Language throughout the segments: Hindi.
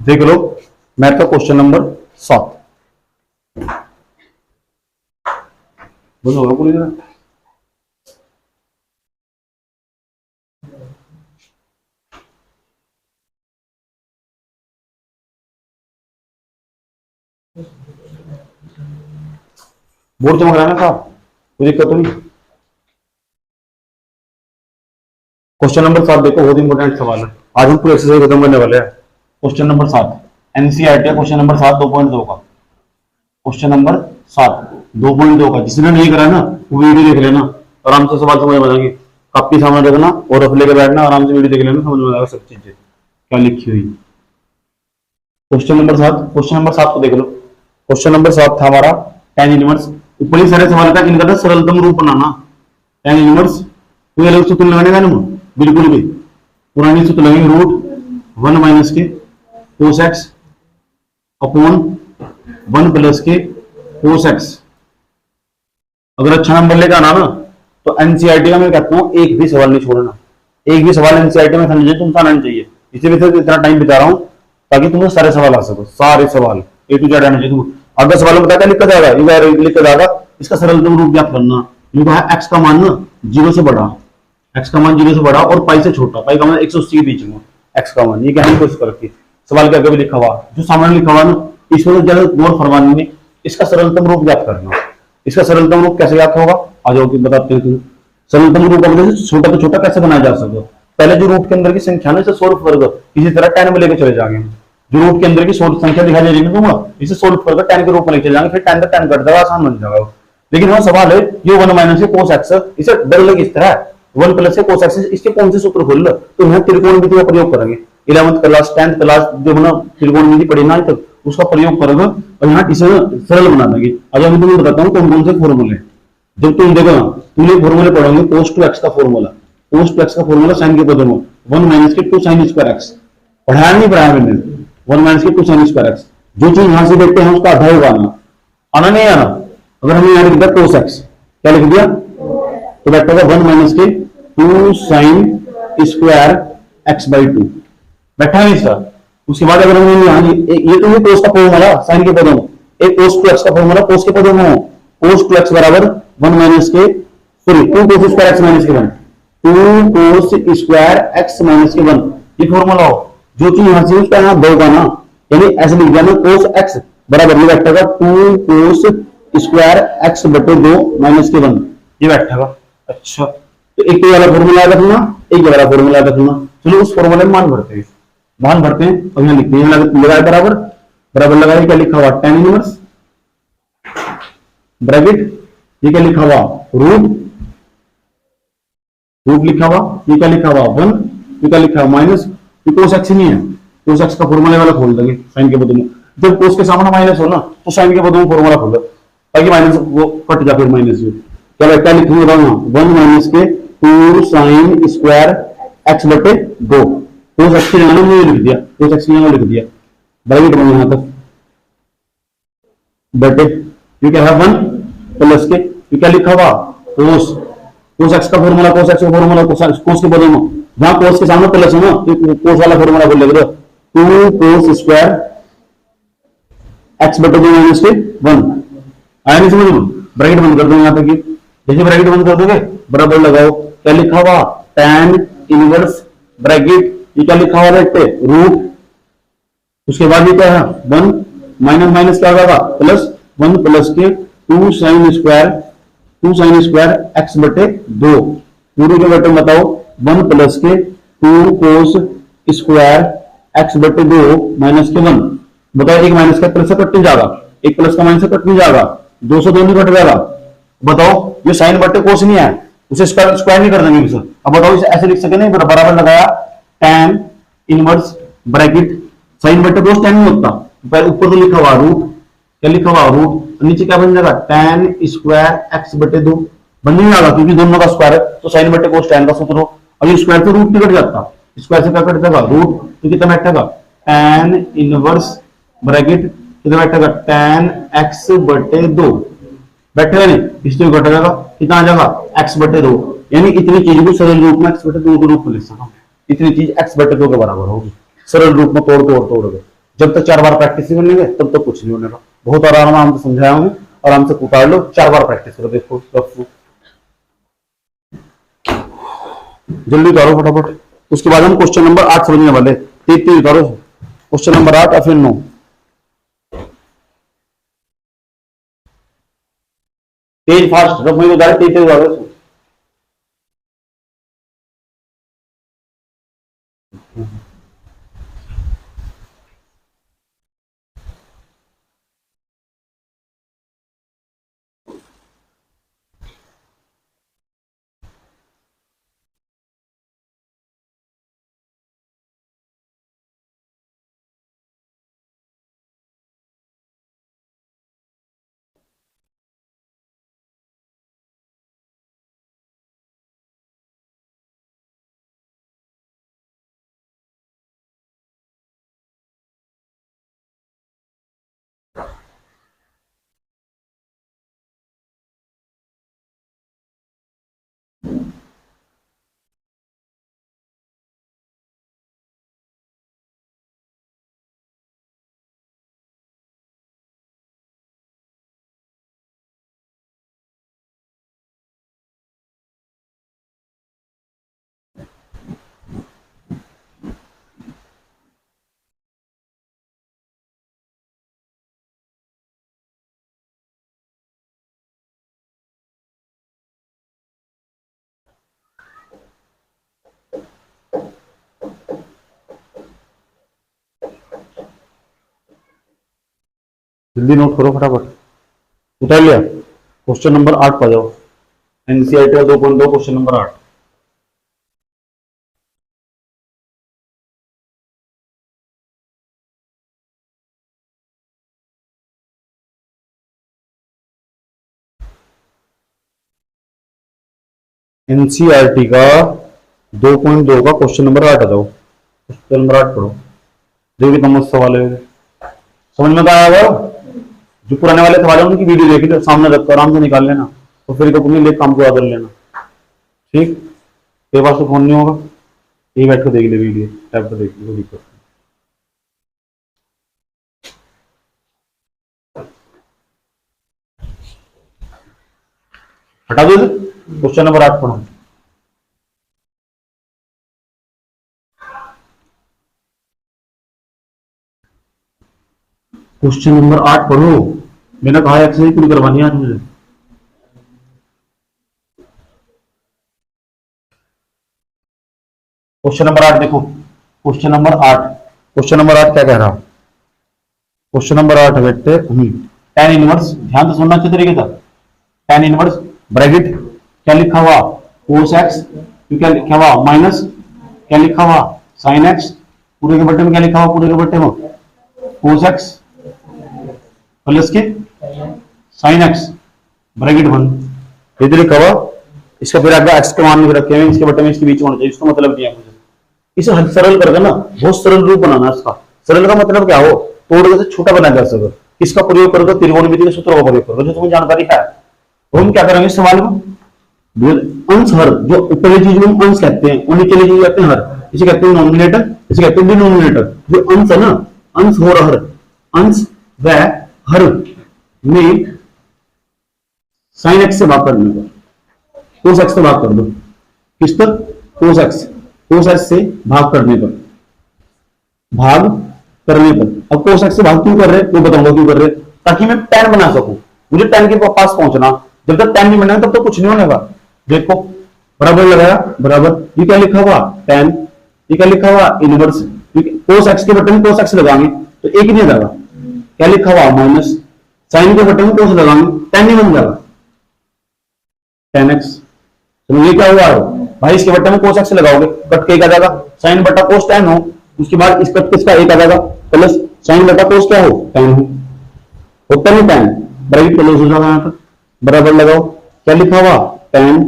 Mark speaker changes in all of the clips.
Speaker 1: देख लो मैथ का क्वेश्चन नंबर 7। बंद होगा पूरी तरह। बोर्ड चमक रहा है ना साहब, कोई दिक्कत तो नहीं। क्वेश्चन नंबर 7 देखो, बहुत इंपॉर्टेंट सवाल है। आज हम पूरी एक्सरसाइज खत्म करने वाले हैं। Question number 7 NCERT question number 7 2.2 का। क्वेश्चन नंबर 7 2.2 का। जिसने नहीं करा ना वो वीडियो देख लेना, आराम से सवाल समझ में आएंगे। कापी सामने रखना और रफ लेके बैठना, आराम से वीडियो देख लेना, समझ में आएगा सब चीजें क्या लिखी हुई। क्वेश्चन नंबर 7, क्वेश्चन नंबर 7 को देख लो। क्वेश्चन नंबर 7 था हमारा tan इनवर्स। ऊपर ही सारे सवाल था इनका था सरलतम रूप बनाना। tan इनवर्स कोई अलग सूत्र लगाने का ना, बिल्कुल भी पुरानी सूत्र लगेंगे। रूट 1 माइनस के कोस एक्स अपॉन 1 प्लस के कोस एक्स। अगर अच्छा नंबर लेकर आना ना तो एनसीईआरटी का मैं कहता हूँ एक भी सवाल नहीं छोड़ना। एक भी सवाल एनसीईआरटी में समझे तुम आना चाहिए। इसीलिए तो इतना टाइम बिता रहा हूँ ताकि तुम्हें सारे सवाल आ सको, सारे सवाल ए टू जेड आना चाहिए। अगर सवाल में बताया लिखा जाएगा, लिखा जाएगा इसका सरलतम रूप ज्ञात करना। एक्स का मान ना 0 से बड़ा, एक्स का मान 0 से बड़ा और पाई से छोटा, पाई का मान 180 के बीच में एक्स का मान। ये कहने की कोशिश कर रखी सवाल के आगे भी लिखा हुआ, जो सामने लिखा हुआ ना इसमें तो ज्यादा गौर फरमानी नहीं। इसका सरलतम रूप ज्ञात करना। इसका सरलतम रूप कैसे ज्ञात होगा आ जाओ कि बताते हैं। सरलतम रूप का छोटा तो छोटा कैसे बनाया जा सकता। पहले जो रूट के अंदर की संख्या ना इसे सोल्व कर, इसी तरह 10 में लेके चले जाएंगे। जो रूट के अंदर की संख्या दिखाई दे रही है इसे सोल्व कर 10 के रूप में लेके चले जाएंगे, फिर 10 का 10 कट जाएगा, आसान बन जाएगा। लेकिन वहां सवाल है ये 1 माइनस के कोस एक्स, इसे डर लगे इस तरह 1 प्लस के कोस एक्स, इसके कौन से सूत्र खोल लो तो यहाँ त्रिकोणमिति का प्रयोग करेंगे। 11th क्लास 10th क्लास जो ना त्रिकोणमिति पढ़ी ना तक उसका प्रयोग करोगे और यहाँ इसे सरल बना देंगे। अब मैं तुम्हें बताता हूँ कौन कौन से फॉर्मूले। जब तुम देखो तुम ये फॉर्मूले पढ़ोगे कोस टू एक्स का फॉर्मूला, कोस टू एक्स का फॉर्मूला साइन के पदों में 1 माइनस के 2 साइन स्क्वायर एक्स। पढ़ाया नहीं पढ़ाया मैंने 1 माइनस के 2 साइन स्क्वायर एक्स। जो चीज यहां से देखते हैं उसका आधा होगा आना नहीं आना। अगर हमने यहाँ लिख दिया कोस एक्स, क्या लिख दिया तो बैठेगा 1 माइनस के 2 साइन स्क्वायर एक्स बाई 2 बैठा है इसका। उसके बाद अगर हमने यहाँ ये तो कोस का फॉर्मूला साइन के पदों में, एक कोस टू एक्स का फॉर्मूला कोस के पदों में हो, कोस टू एक्स बराबर 1 माइनस के sorry 2 cos square x minus के 1, 2 कोस स्क्वायर एक्स माइनस के 1 ये फॉर्मूला हो। जो चीज यहां से उसका यहाँ दोगा ना, यानी ऐसे लिख दिया ना कोस एक्स बराबर ये बैठेगा 2 कोस स्क्वायर एक्स बटे 2 माइनस के 1 ये बैठेगा। अच्छा तो एक वाला फॉर्मूला रखना, एक वाला फॉर्मूला रखना। चलो उस फॉर्मूले में मान भरते हैं, मान भरते हैं और यहाँ लिखते हैं लगाए बराबर बराबर लगाए क्या लिखा हुआ tan इनवर्स ब्रैकेट ये क्या लिखा हुआ रूट, रूट लिखा हुआ ये क्या लिखा हुआ 1, ये क्या लिखा हुआ माइनस, ये कोस एक्स नहीं है, कोस एक्स का फॉर्मूला वाला खोल देंगे साइन के बदले में। जब कोस के सामने माइनस हो ना तो साइन के बदले में फॉर्मूला खोल दो ताकि माइनस वो कट जाए, फिर माइनस क्या लिखूंगा 1 माइनस के 2 साइन स्क्वायर एक्स बटे 2 कोस एक्स की जगह में लिख दिया, कोस एक्स की जगह लिख दिया ब्रैकेट में यहां तक बटे ये क्या है 1 प्लस के ये क्या लिखा हुआ कोस, कोस एक्स का फॉर्मूला कोस एक्स का फॉर्मूला कोस के बदले में जहां कोस के सामने प्लस है ना तो कोस वाला फॉर्मूला बोल लेंगे 2 कोस स्क्वायर एक्स बटे 2 माइनस के 1 आया नहीं समझ में। ब्रैकेट बंद कर दो यहां तक, देखिए ब्रैकेट बंद कर दोगे बराबर लगाओ क्या लिखा हुआ tan इनवर्स ब्रैकेट ये क्या लिखा हुआ देखते रूट, उसके बाद ये क्या है 1 माइनस माइनस क्या होगा प्लस 1 प्लस के 2 साइन स्क्वायर एक्स बटे 2 पूरे के बटे बताओ 1 प्लस के 2 कोस स्क्वायर एक्स बटे 2 माइनस के 1 बताओ। एक माइनस का प्लस से कट नहीं जाएगा, एक प्लस का माइनस से कट नहीं जाएगा, 2 से 2 नहीं कट जाएगा। बताओ ये साइन बटे कोस नहीं है उसे स्क्वायर नहीं कर देंगे। अब बताओ इसे ऐसे लिख सके नहीं बराबर लगाया tan इनवर्स ब्रैकेट साइन बटे कोस tan नहीं होता, ऊपर तो लिखा हुआ रूट, क्या लिखा हुआ रूट, नीचे क्या बन जाएगा tan स्क्वायर एक्स बटे 2 बन नहीं जाएगा क्योंकि दोनों का स्क्वायर है तो साइन बटे कोस tan का सूत्र हो। अब ये स्क्वायर से रूट नहीं कट जाता, स्क्वायर से क्या कट जाएगा रूट, तो कितना बैठेगा tan इनवर्स ब्रैकेट कितना बैठेगा tan x बटे 2 बैठेगा नहीं, इसलिए घट जाएगा कितना आ जाएगा x बटे 2, यानी इतनी चीज को सरल रूप में x बटे 2 के रूप में लिख सकता हूं। इतनी चीज x बटे 2 के बराबर होगी सरल रूप में तोड़ के। जब तक 4 बार प्रैक्टिस नहीं कर लेंगे तब तक कुछ नहीं होने का। बहुत आराम से समझाया हूँ, आराम से उतार लो, 4 बार प्रैक्टिस करो। देखो जल्दी उतारो फटाफट। उसके बाद हम क्वेश्चन नंबर 8 समझने वाले। 33 उतारो, क्वेश्चन नंबर 8 और फिर 9। तेज फास्ट रफ में उतारे, तेज उतारो। जल्दी नोट करो फटाफट। उतार लिया? क्वेश्चन नंबर 8 पर जाओ। NCERT 2.2 question number 8। एनसीईआरटी का 2.2 का क्वेश्चन नंबर 8 आ जाओ। क्वेश्चन नंबर 8 पढ़ो। देखिए कितना मस्त सवाल है, समझ में तो आया होगा। जो पुराने वाले सवाल है उनकी वीडियो देख लो, सामने रखकर आराम से निकाल लेना, तो फिर अपने लिए काम पूरा कर लेना। ठीक, तेरे पास तो फोन नहीं होगा, यही बैठ कर देख ले वीडियो, टैब पर देख लो, दिक्कत। हटा दो, क्वेश्चन नंबर 8 पढ़ो। क्वेश्चन नंबर 8 पढ़ो। मैंने कहा एक्सरसाइज पूरी करवानी है आज मुझे। क्वेश्चन नंबर 8 देखो, क्वेश्चन नंबर 8, क्वेश्चन नंबर 8 क्या कह रहा? क्वेश्चन नंबर 8 बेटे tan इनवर्स, ध्यान से सुनना अच्छे तरीके से। tan इनवर्स ब्रैकेट क्या लिखा हुआ, cos x, क्या लिखा हुआ माइनस क्या लिखा हुआ sin x, पूरे के बट्टे में क्या लिखा हुआ, पूरे के बट्टे में cos x प्लस के sin x ब्रैकेट 1, इधर लिखा हुआ। इसका फिर आगे x के मान में रखे हैं, इसके बट्टे में इसके बीच में होना चाहिए, इसका मतलब दिया मुझे। इसे सरल करके ना, बहुत सरल रूप बनाना इसका। सरल का मतलब क्या हो, तोड़ से छोटा बनाया जा सके। किसका प्रयोग करोगे, त्रिकोणमिति के सूत्रों का प्रयोग करोगे, जो तुम्हें जानकारी है। तो हम क्या करेंगे इस सवाल में, अंश हर, जो ऊपरी चीज को हम अंश कहते हैं, उन्हीं के लिए कहते हैं हर, इसे कहते हैं नॉमिनेटर, इसे कहते हैं डिनोमिनेटर। जो अंश है ना, अंश और हर, अंश व हर में साइन एक्स से भाग करने पर, कोस एक्स से भाग कर दो। किस पर, कोस एक्स, कोस एक्स से भाग करने पर, भाग करने पर। अब कोस एक्स से भाग क्यों कर रहे हैं, वो बताऊंगा क्यों कर रहे हैं, ताकि मैं tan बना सकूं। मुझे tan के पास पहुंचना, जब तक tan नहीं बनेगा तब तक कुछ नहीं होने का। देखो बराबर लगाया, बराबर, ये क्या लिखा हुआ tan, ये क्या लिखा हुआ इनवर्स, कोस एक्स के बटन में कोस एक्स लगाएंगे तो एक ही नहीं जाएगा, क्या लिखा हुआ माइनस, साइन के बटन में कोस लगाएंगे tan नहीं बन जाएगा, tan x। तो ये क्या हुआ भाई, इसके बट्टे में कोस एक्स लगाओगे, कट के क्या जाएगा, साइन बटा कोस tan हो। उसके बाद इस कट किसका एक आ जाएगा, प्लस साइन बटा कोस क्या हो, tan हो। होता नहीं tan, ब्रैकेट क्लोज हो जाएगा, यहाँ पर बराबर लगाओ, क्या लिखा हुआ tan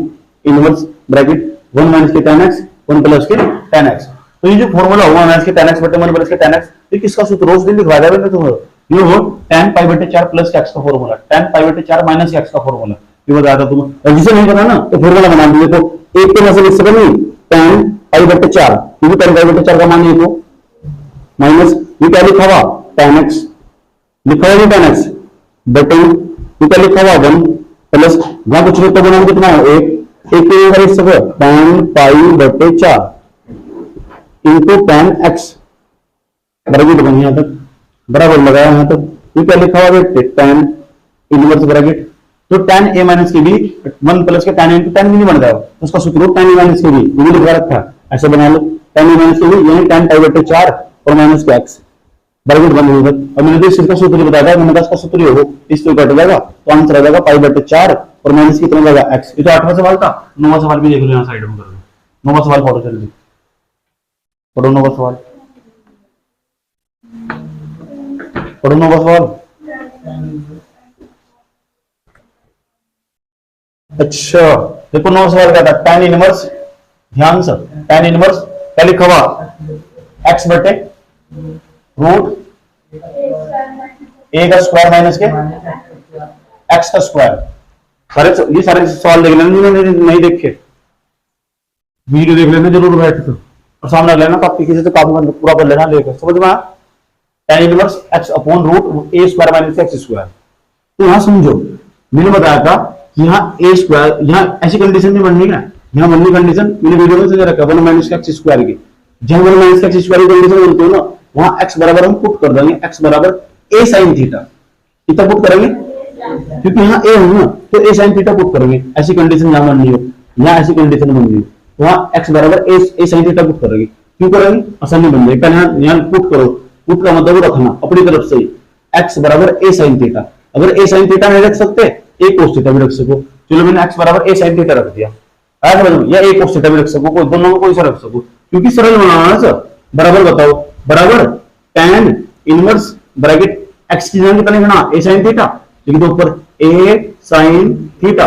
Speaker 1: इनवर्स ब्रैकेट 1 माइनस के tan x, 1 प्लस के tan x। तो ये जो फॉर्मूला हुआ माइनस के tan x बटे 1 प्लस के tan x, ये किसका सूत्र रोज दिन लिखवा देगा तुम्हें। ये हो tan पाई बटे 4 प्लस x का फॉर्मूला, tan पाई बटे 4 माइनस x का फॉर्मूला, ये बताया था तुम्हें। जिसे नहीं पता ना तो फॉर्मूला बना दीजिए। तो एक के वजह से लिख सकते नहीं, tan पाई बटे 4, क्योंकि tan पाई बटे 4 का मान ये तो माइनस, ये क्या लिखा हुआ tan x लिखा है 10x बटे क्या लिखा हुआ 1 प्लस वहां कुछ तो बनाओ कितना है एक इस tan पाई बटे 4 इंटू tan x ब्रैकेट बन यहां तक बराबर लगाया यहां तक ये क्या लिखा हुआ है tan इनवर्स ब्रैकेट तो tan a माइनस के भी 1 प्लस के tan इंटू tan भी नहीं बन जाएगा तो उसका सूत्र tan a माइनस के भी ये लिखा रखा है ऐसे बना लो tan a माइनस के भी यानी tan पाई बटे 4 और माइनस के x ब्रैकेट बंद हो गया और मैंने तो इस चीज का सूत्र बताया था मैंने कहा इसका सूत्र हो इस तो कट जाएगा तो आंसर आ जाएगा पाई बटे 4 और माइनस कितना जाएगा x ये तो 8वां सवाल था 9वां सवाल भी देख लो यहां साइड में कर लो 9वां सवाल पढ़ो जल्दी पढ़ो 9वां सवाल पढ़ो 9वां सवाल अच्छा देखो 9वां सवाल क्या था tan इनवर्स ध्यान से tan इनवर्स क्या लिखा हुआ x बटे रूट ए का स्क्वायर माइनस के एक्स का स्क्वायर ये सारे सवाल देख लेना नहीं देखे वीडियो देख लेना जरूर बैठ के और सामने लेना काफी किसी से काफी पूरा कर लेना लेकर समझ में tan inverse x upon root a square minus x square तो यहां समझो मैंने बताया था यहाँ ए स्क्वायर यहाँ ऐसी कंडीशन नहीं बननी है यहाँ बननी कंडीशन मैंने वीडियो में समझा रखा 1 माइनस एक्स स्क्वायर की जहां 1 माइनस एक्स स्क्वायर की कंडीशन बनती है ना वहां x बराबर हम पुट कर देंगे x बराबर a sin थीटा कितना पुट करेंगे क्योंकि यहाँ a है ना तो a sin थीटा पुट करेंगे ऐसी कंडीशन जहां बननी हो यहाँ ऐसी कंडीशन बननी हो वहां x बराबर a sin थीटा पुट करेंगे क्यों करेंगे आसानी बन जाएगी पहले यहाँ पुट करो पुट का मतलब रखना अपनी तरफ से x बराबर a sin थीटा अगर a sin थीटा नहीं रख सकते a cos थीटा भी रख सको चलो मैंने x बराबर a sin थीटा रख दिया या a cos थीटा भी रख सको कोई दोनों में कोई सा रख सको क्योंकि सरल बनाना सर बराबर बताओ बराबर tan इनवर्स ब्रैकेट x की जगह कितना लिखना a sin थीटा लिख दो ऊपर a sin थीटा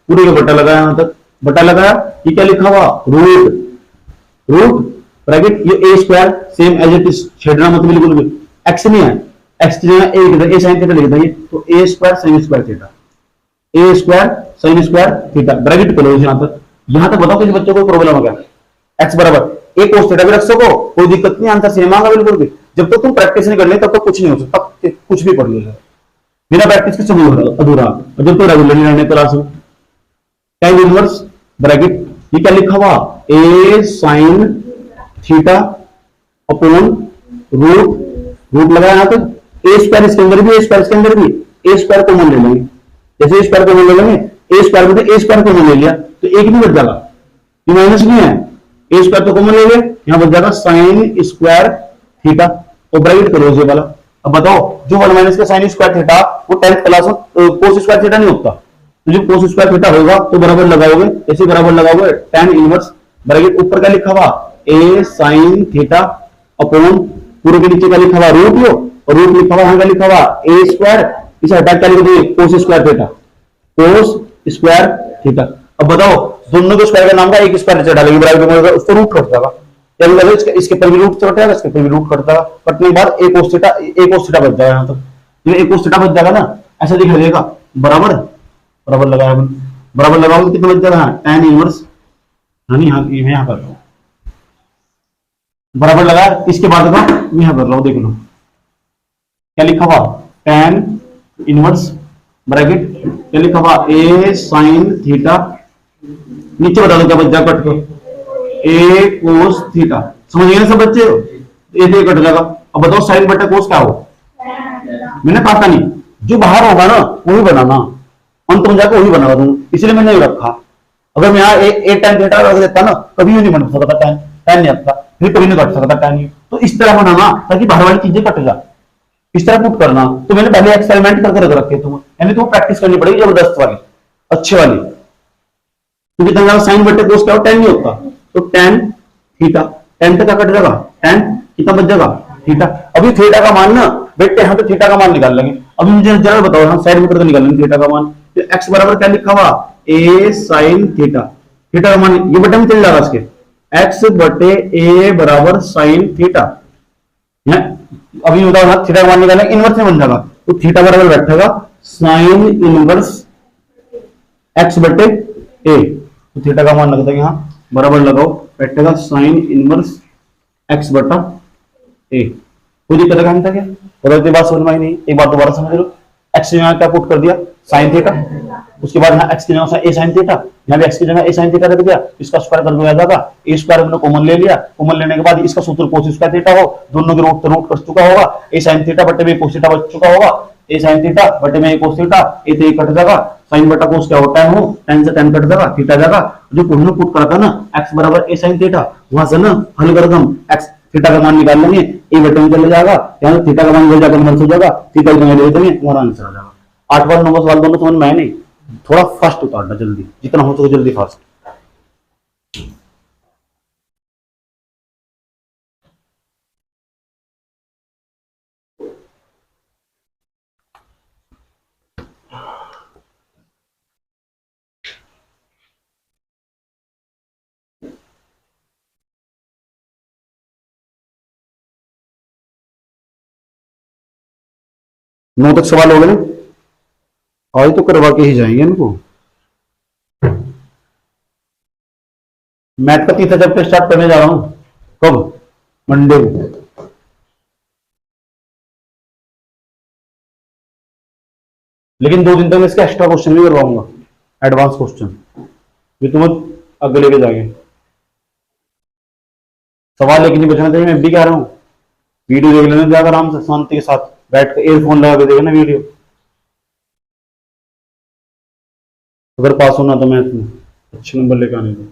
Speaker 1: पूरे का बटा लगाया यहां तक बटा लगाया ये क्या लिखा हुआ रूट ब्रैकेट ये a square same as it is छेड़ना मत बिल्कुल भी x नहीं है x की जगह a sin थीटा लिख देंगे तो a square sin square theta a square sin square theta bracket close यहां तक बताओ किसी बच्चे को प्रॉब्लम हो गया x बराबर एक cos थीटा भी रख सको कोई दिक्कत नहीं आंसर सेम आएगा बिल्कुल भी जब तक तुम प्रैक्टिस नहीं कर ले तब तक कुछ नहीं हो सकता कुछ भी पढ़ लो बिना प्रैक्टिस के सब अधूरा और जब तो रेगुलरली रहने क्लास में tan इनवर्स ब्रैकेट ये क्या लिखा हुआ a sin theta upon root लगाया यहां तक a स्क्वायर इसके अंदर भी a स्क्वायर इसके अंदर भी a स्क्वायर कॉमन ले लेंगे जैसे a स्क्वायर कॉमन ले लेंगे a स्क्वायर में a स्क्वायर कॉमन ले लिया तो एक भी बच जाएगा ये माइनस नहीं है ए स्क्वायर तो कॉमन ले गए यहां बच जाएगा साइन स्क्वायर थीटा और ब्रैकेट करो ये वाला अब बताओ जो 1 माइनस का साइन स्क्वायर थीटा वो 10th क्लास में कोस स्क्वायर थीटा नहीं होता तो जो कोस स्क्वायर थीटा होगा तो बराबर लगाओगे ऐसे बराबर लगाओगे tan इनवर्स ब्रैकेट ऊपर क्या लिखा हुआ a sin थीटा अपॉन पूरे के नीचे क्या लिखा हुआ रूट लो और रूट लिखा हुआ यहां क्या लिखा हुआ a स्क्वायर इसे हटा क्या लिख दो cos square theta cos square theta अब बताओ दोनों के स्क्वायर का नाम का एक स्क्वायर नीचे डालेंगे बराबर में उसको रूट कट जाएगा या इसके पर भी रूट कट जाएगा इसके पर भी रूट कट जाएगा कटने के बाद एक cos थीटा बच जाएगा यहां तक ये एक cos थीटा बच जाएगा ना ऐसा दिखाई देगा बराबर लगाया बराबर लगाओगे कितना बच जाएगा tan इनवर्स यानी यहां कर रहा हूं बराबर लगाया इसके बाद का यहां कर रहा हूं देख लो क्या लिखा हुआ tan इनवर्स ब्रैकेट क्या लिखा हुआ a sin थीटा नीचे बता दो क्या बच जाएगा कट के a cos थीटा समझ गए सब बच्चे ये तो कट जाएगा अब बताओ साइन बटा कोस क्या हो मैंने कहा था नहीं जो बाहर होगा ना वही बनाना अंत में जाकर वही बना दूं इसलिए मैंने नहीं रखा अगर मैं यहाँ ए tan थीटा रख देता ना कभी भी नहीं बन सकता tan नहीं आता फिर कभी नहीं कट सकता tan तो इस तरह बनाना ताकि बाहर वाली चीजें कट जाए इस तरह पुट करना तो मैंने पहले एक्सपेरिमेंट करके रख रखे तुम यानी तुम प्रैक्टिस करनी पड़ेगी जबरदस्त वाली अच्छे वाली क्योंकि तंगा साइन बटे कोस क्या हो tan नहीं होता तो tan थीटा tan तक कट जाएगा tan कितना बच जाएगा थीटा अभी थीटा का मान ना बेटे यहाँ पे थीटा का मान निकाल लेंगे अभी मुझे जरा बताओ हम साइड में करके निकाल लेंगे थीटा का मान तो x बराबर क्या लिखा हुआ a sin थीटा थीटा का मान ये बटे में चल जाएगा इसके x बटे a बराबर sin थीटा अभी बताओ थीटा का मान निकालेंगे इनवर्स में बन जाएगा तो थीटा बराबर बैठेगा साइन इनवर्स x बटे a तो थीटा का मान लगता है यहाँ बराबर लगाओ बैठेगा साइन इनवर्स x बटा a कोई दिक्कत है क्या? और बात समझ में आई नहीं, एक बार दोबारा समझ लो। एक्स की जगह क्या पुट कर दिया, साइन थीटा। उसके बाद यहाँ एक्स की जगह ए साइन थीटा, यहाँ भी एक्स की जगह ए साइन थीटा रख दिया, इसका स्क्वायर कर दो आ जाएगा। ए स्क्वायर हमने कॉमन ले लिया, कॉमन लेने के बाद इसका सूत्र कोस स्क्वायर थीटा हो, दोनों के रूट रूट कट चुका होगा, ए साइन थीटा बटे में कोस थीटा बच चुका होगा, ए साइन थीटा बटे में कोस थीटा, ए तो कट जाएगा, साइन बटा कोस क्या होता है, टेन से टेन कट जाएगा, थीटा जाएगा। जो हमने पुट करा था ना एक्स बराबर ए साइन थीटा, वहां से ना हल कर हम एक्स थीटा का मान निकाल लेंगे, ए बटे में चले जाएगा, यहाँ थीटा का मान मिल जाकर कन्वर्ट हो जाएगा, थीटा की जगह ले देंगे, हमारा आंसर आ जाएगा। 8 बार 9 सवाल दोनों समझ में आए नहीं, थोड़ा फास्ट उतारना जल्दी, जितना हो सके जल्दी फास्ट। नौ तक सवाल हो गए, आज तो करवा के ही जाएंगे इनको। मैथ का तीसरा चैप्टर स्टार्ट करने जा रहा हूं, कब? मंडे को। लेकिन 2 दिन तक मैं इसका एक्स्ट्रा क्वेश्चन भी करवाऊंगा, एडवांस क्वेश्चन, ये तुम आगे लेके जाएंगे। सवाल लेकिन नहीं बचना चाहिए, मैं भी कह रहा हूँ। वीडियो देख लेना जाकर आराम से शांति के साथ बैठ कर, एयरफोन लगा के देखना वीडियो। अगर पास होना तो मैथ में अच्छे नंबर लेकर आने दो।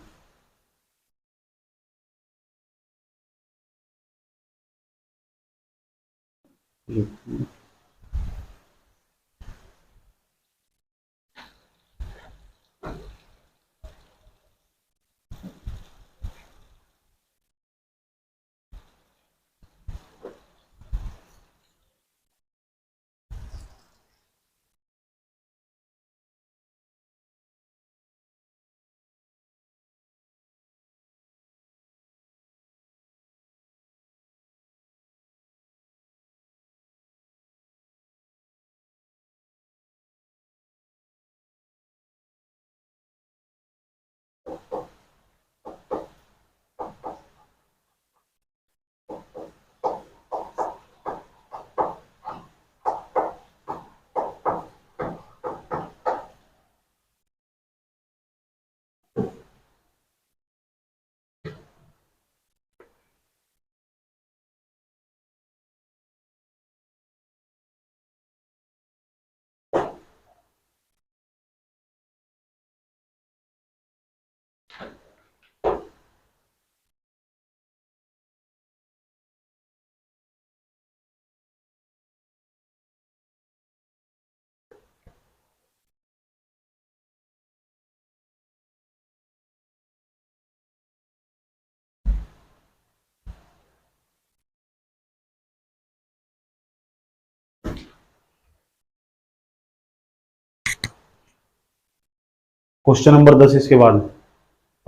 Speaker 1: क्वेश्चन नंबर 10 इसके बाद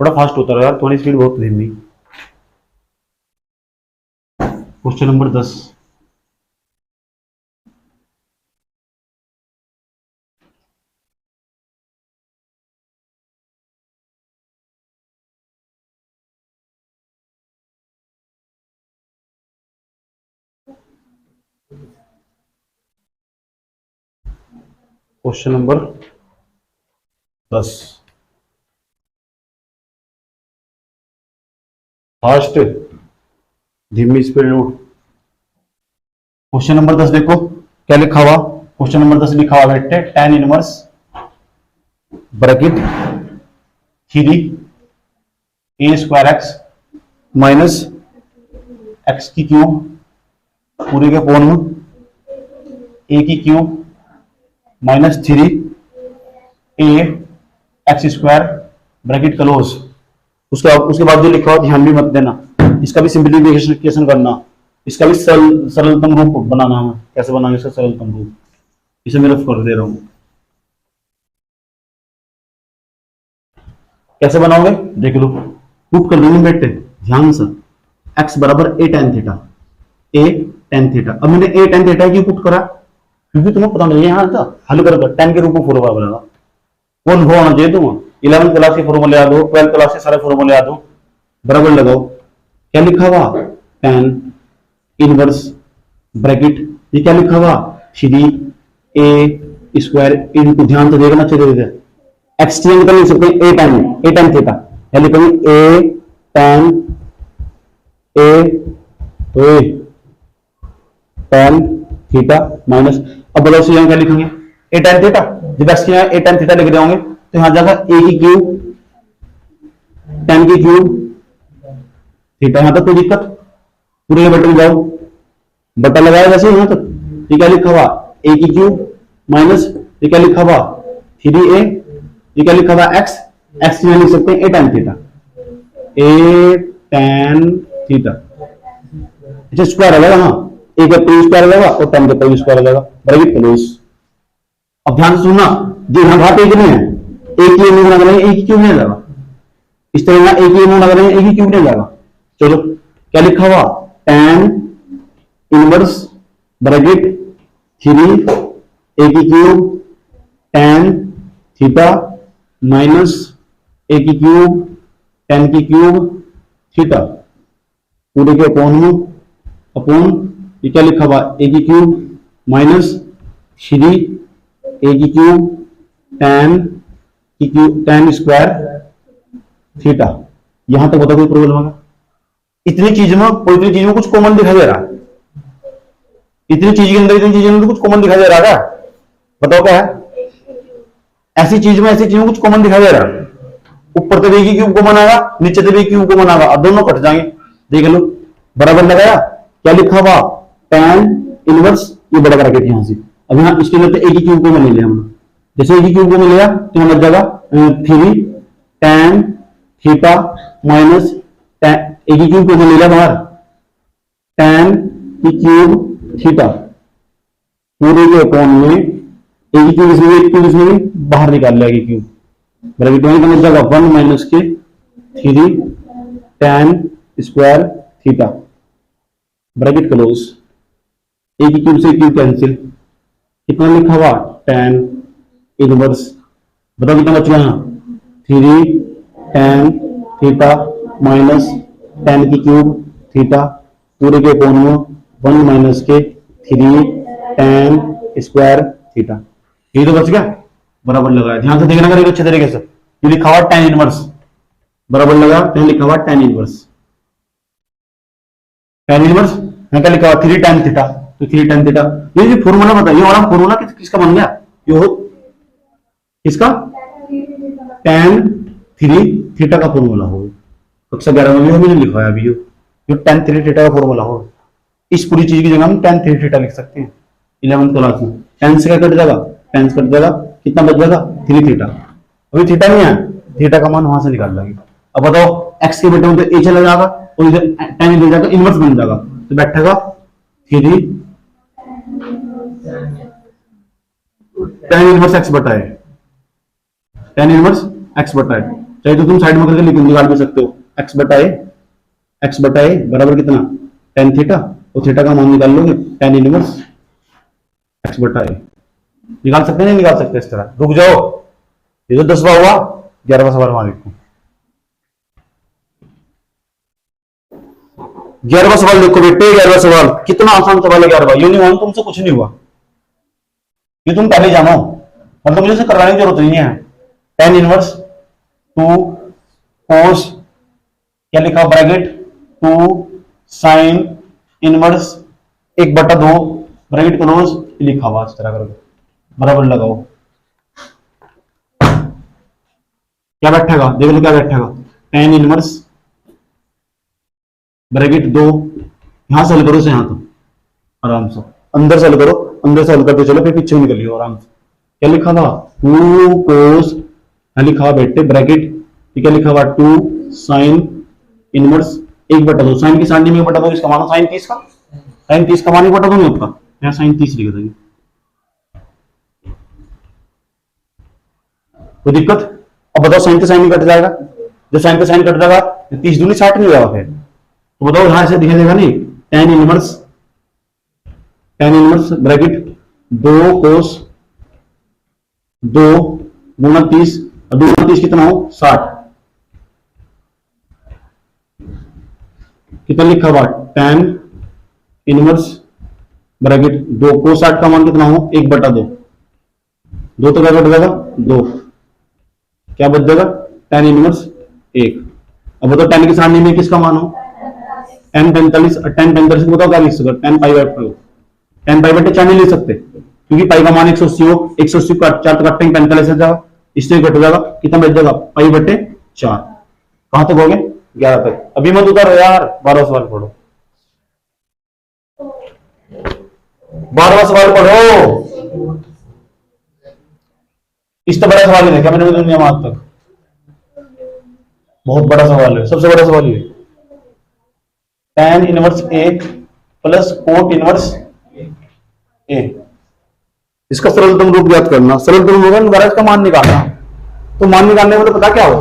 Speaker 1: थोड़ा फास्ट होता रहा यार, तुम्हारी स्पीड बहुत धीमी। Question number 10, question number 10 fast धीमी स्पीड नोट। क्वेश्चन नंबर 10 देखो क्या लिखा हुआ। क्वेश्चन नंबर 10 लिखा हुआ बेटे, tan inverse bracket 3 a square x minus x की क्यूब पूरे के पूर्ण a की cube minus 3 a x square bracket close. उसके बाद जो लिखा हुआ ध्यान भी मत देना, इसका भी सिंप्लीफिकेशन करना, इसका भी सरलतम रूप बनाना है। कैसे बनाएंगे इसका सरलतम रूप, इसे मैं रफ कर दे रहा हूं। कैसे बनाओगे देख लो, पुट कर देंगे बेटे ध्यान से, x बराबर a tan theta, a tan theta. अब मैंने a tan थीटा क्यों पुट करा, क्योंकि तुम्हें पता नहीं यहाँ था हल कर tan के रूप में फॉर्मूला बनेगा, वो अनुभव होना चाहिए। तुम 11th क्लास के फॉर्मूले याद हो, 12th क्लास के सारे फॉर्मूले याद हो, बराबर लगाओ। क्या लिखा हुआ, tan इनवर्स ब्रैकेट, ये क्या लिखा हुआ, 3a² इंटू, ध्यान से देखना चाहिए, एक्स टी निकल लिख सकते हैं ए टेन थीटा, या लिखेंगे ए टेन थीटा माइनस, अब बोलो से यहाँ क्या लिखेंगे, ए टेन थीटा, जब एक्स के यहाँ ए टेन थीटा लिख रहे होंगे तो यहां जाएगा ए की क्यूब टेन की क्यूब थीटा, यहां तक कोई दिक्कत, पूरे बटन में जाओ, बटन लगाया जैसे यहां तक, ये क्या लिखा हुआ ए की क्यूब माइनस, ये क्या लिखा हुआ 3a, ये क्या लिखा हुआ एक्स, एक्स यहां लिख सकते हैं ए टेन थीटा, ए टेन थीटा, अच्छा स्क्वायर आ जाएगा, हाँ ए का प्री स्क्वायर आ जाएगा और टेन का प्री स्क्वायर आ जाएगा, ब्रैकेट क्लोज। अब ध्यान से सुनना, जो यहां घाट एक नहीं है, एक की मूव लगा एक ही क्यूब नहीं जाएगा, इस तरह एक ही मूव लगा एक ही क्यूब नहीं जाएगा, चलो क्या लिखा हुआ टेन इनवर्स ब्रैकेट 3 ए की क्यूब टेन थीटा माइनस ए की क्यूब टेन की क्यूब थीटा, पूरे के अपॉन ये क्या लिखा हुआ ए की क्यूब माइनस 3 ए की क्यूब टेन स्क्वायर थीटा। यहां तक बताओ कोई प्रॉब्लम होगा, इतनी चीज में कुछ कॉमन दिखाई दे रहा है, इतनी चीज के अंदर इतनी चीज में कुछ कॉमन दिखाई दे रहा है, बताओ क्या है, ऐसी चीज में कुछ कॉमन दिखाई दे रहा है, ऊपर से भी क्यूब कॉमन आएगा, नीचे से भी क्यूब कॉमन आएगा, अब दोनों कट जाएंगे, देख लो बराबर लगाया, क्या लिखा हुआ टेन इनवर्स, ये बड़ा ब्रैकेट यहां से, अब यहां इसके अंदर एक ही क्यूब कॉमन ले लिया हमने, जैसे एक ही क्यूब कॉमन लिया तो यहां लग जाएगा 3 टेन थीटा माइनस एक ही क्यूब कॉमन ले लिया बाहर, टेन की क्यूब थीटा, पूरे के अपॉन में एक ही क्यूब इसमें एक क्यूब इसमें बाहर निकाल लिया क्यूब, ब्रैकेट में का मतलब 1 माइनस के 3 ten square theta, bracket close, एक ही क्यूब से क्यूब कैंसिल, कितना लिखा हुआ टेन इनवर्स, बताओ कितना बच गया 3 टेन थीटा माइनस टेन की क्यूब थीटा, पूरे के कोण में 1 माइनस के 3 टेन स्क्वायर थीटा, ये तो बच गया, बराबर लगाया, ध्यान से देखना करेगा अच्छे तरीके से, ये लिखा हुआ टेन इनवर्स, बराबर लगा, तो लिखा हुआ टेन इनवर्स, टेन इनवर्स क्या लिखा हुआ 3 टेन थीटा, तो 3 टेन थीटा, ये फॉर्मूला बताइए, और फॉर्मूला किसका बन गया, ये हो किसका टेन 3 थीटा का फॉर्मूला हो, कक्षा 11 में हमने लिखा है अभी, ये टेन 3 थीटा का फॉर्मूला हो, इस पूरी चीज की जगह हम टेन 3 थीटा लिख सकते हैं 11th क्लास में, टेन से क्या कट जाएगा, टेन से कट जाएगा, कितना बच जाएगा 3 थीटा, अभी थीटा नहीं है, थीटा का मान वहां से निकाल लेंगे, अब बताओ एक्स के बेटे में तो ए चला जाएगा और इधर टेन इधर जाकर इनवर्स बन जाएगा, तो बैठेगा 3 टेन इनवर्स एक्स बटा है, टेन इनवर्स एक्स बटा है, चाहे तो तुम साइड में करके निकाल भी सकते हो, एक्स बटा ए बराबर कितना टेन थीटा, और थीटा का मान निकाल लोगे टेन इनवर्स एक्स बटा ए, निकाल सकते हैं नहीं निकाल सकते, इस तरह रुक जाओ, ये तो 10वां हुआ, 11वां सवाल हमारे को, 11वां सवाल देखो बेटे, 11वां सवाल कितना आसान सवाल है, 11वां यूनिवर्स तुमसे कुछ नहीं हुआ, ये तुम पहले जानो, मतलब मुझे करवाने की जरूरत नहीं है, टेन इनवर्स 2 कोस क्या लिखा bracket 2 sine inverse 1/2 bracket close लिखा हुआ, इस तरह करोगे, बराबर लगाओ, क्या बैठेगा देख लो, क्या बैठेगा टेन इनवर्स ब्रैकेट 2, यहां से हल करो से, यहां तो आराम से अंदर से हल करो, अंदर से हल करते चलो, फिर पीछे निकलियो आराम से, क्या लिखा था 2 कोस, लिखा हुआ बेटे ब्रैकेट, क्या लिखा हुआ 2 साइन इनवर्स 1/2, साइन की साइन में 1/2, इसका मान साइन 30 का, साइन 30 का मान 1/2 नहीं होता, यहाँ साइन 30 लिख देंगे, कोई दिक्कत, अब बताओ साइन का साइन कट जाएगा, जब साइन का साइन कट जाएगा 30 दूनी 60 नहीं होगा, फिर तो बताओ यहां से दिखाई देगा नहीं, टेन इनवर्स ब्रैकेट 2 कोस 2 गुना 30, और 2 गुना 30 कितना हो 60, कितना लिखा हुआ टेन इनवर्स ब्रैकेट दो, cos 60 का मान कितना हो, 1/2, दो तो क्या घट जाएगा, दो, क्या बच जाएगा, tan इनवर्स 1। अब बताओ tan की सारणी में किसका मान हो, tan 45 को बताओ क्या लिख सकते, tan पाई बाई 4, tan पाई बटे 4 नहीं लिख सकते क्योंकि पाई का मान 180 हो, 180 का 4 तो काटेंगे 45 आ जाएगा, इससे घट जाएगा, कितना बच जाएगा, पाई बटे 4। कहां तक हो गए, 11 तक। अभी मत उतारो यार, 12 सवाल पढ़ो, 12वां सवाल पढ़ो। इस तो बड़ा सवाल ही देखा मैंने दुनिया में आज तक, बहुत बड़ा सवाल है, सबसे बड़ा सवाल ये, tan इनवर्स ए प्लस कोट इनवर्स ए। इसका सरलतम रूप ज्ञात करना, सरलतम रूप है इसका मान निकालना। तो मान निकालने में तो पता क्या हो,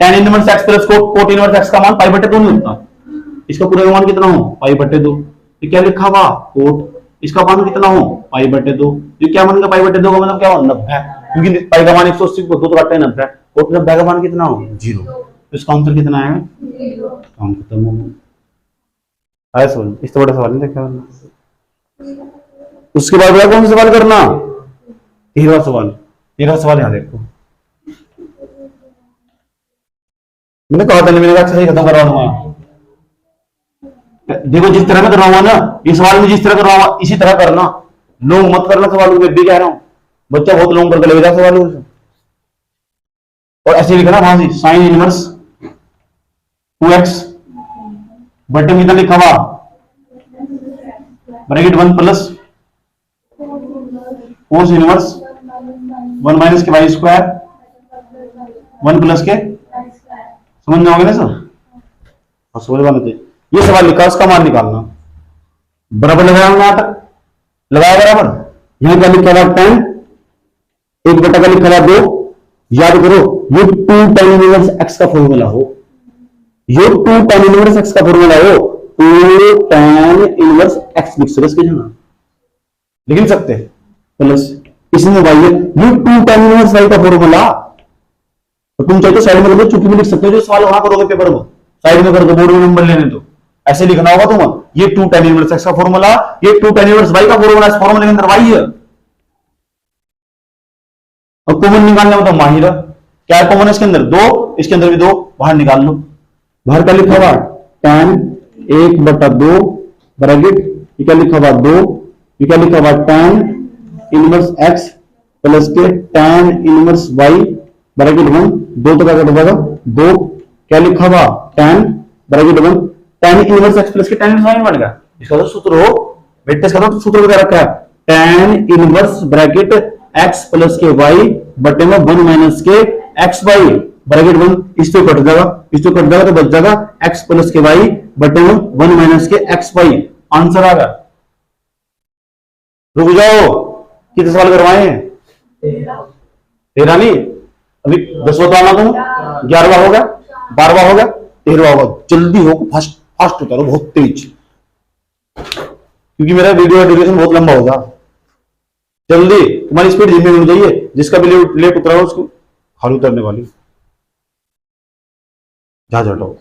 Speaker 1: tan inverse x plus cot inverse x का मान पाई बटे 2 नहीं होता, इसका पूरा मान कितना हो, पाई बटे 2। ये क्या लिखा हुआ, कोट, इसका मान कितना हो, पाई बटे 2। ये क्या मान का पाई बटे 2 का मतलब क्या हो, 90, क्योंकि पाई का मान 180 को 2 तो काटते हैं 90, कोट 90 का मान कितना हो, 0। तो इसका आंसर कितना है, 0। काम खत्म हो गया। आया सवाल, इस तो बड़ा सवाल नहीं देखा। उसके बाद बड़ा कौन सा सवाल करना, 13वां सवाल। 13वां सवाल यहां देखो, मैंने कहा था ना, मैंने कहा सही खत्म करवा दूंगा। देखो जिस तरह मैं कर रहा हूँ ना, इस सवाल में जिस तरह कर रहा हूँ इसी तरह करना, लोग मत करना सवाल, मैं भी कह रहा हूं, बच्चा बहुत लोग करके लगेगा सवाल। और ऐसे लिखना वहां से, साइन इनवर्स 2x बटे में लिखा हुआ bracket 1 plus cos inverse 1 minus के वाई स्क्वायर 1 प्लस के, समझ में आओगे ना सर, समझ वाले थे। ये सवाल लिखा, उसका मान निकालना, बराबर लगाया हमने यहां तक, लगाया बराबर। यहां क्या लिखा हुआ, tan 1 बटा का लिखा हुआ 2, याद करो ये 2 tan इनवर्स x का फॉर्मूला हो, ये 2 tan इनवर्स x का फॉर्मूला हो, 2 tan इनवर्स x लिख सकते हैं, लिख सकते हैं, प्लस इसमें y है, ये 2 tan इनवर्स y का फॉर्मूला। तो तुम चाहे तो साइड में कर दो, चुटकी में लिख सकते हो, जो सवाल वहां करोगे पेपर में साइड में कर दो, बोर्ड में नंबर लेने दो, ऐसे लिखना होगा तुम, ये 2 tan इनवर्स x का फॉर्मूला, ये 2 tan इनवर्स y का फॉर्मूला, इस फॉर्मूले के अंदर y है। और कॉमन निकालने में तो माहिर, क्या है कॉमन इसके अंदर, 2, इसके अंदर भी 2, बाहर निकाल लो। बाहर क्या लिखा हुआ, tan 1/2 ब्रैकेट, ये क्या लिखा हुआ 2, ये क्या लिखा हुआ tan इनवर्स x प्लस के tan इनवर्स y ब्रैकेट 1, 2 तो क्या कर देगा 2, क्या लिखा हुआ tan bracket 1 tan inverse x plus के tan इनवर्स y बन गया। इसका तो सूत्र हो बेटे, इसका तो सूत्र क्या रखा है, tan inverse bracket x plus के y बटे में 1 माइनस के एक्स वाई ब्रैकेट 1, इस तो कट जाएगा, इस तो कट जाएगा, तो बच जाएगा x प्लस के y बटे में 1 माइनस के एक्स वाई। आंसर आ गया। रुक जाओ, कितने सवाल करवाए हैं, 13 नहीं, अभी 10वां तो आना तुम, 11वां हो गया, 12वां हो गया, 13वां होगा। जल्दी हो, फास्ट फास्ट उतारो, बहुत तेज, क्योंकि मेरा वीडियो ड्यूरेशन बहुत लंबा होगा। जल्दी, तुम्हारी स्पीड धीमी होनी चाहिए, जिसका भी लेट उतरा हो उसको खाली उतरने वाली, जहाज हटाओ।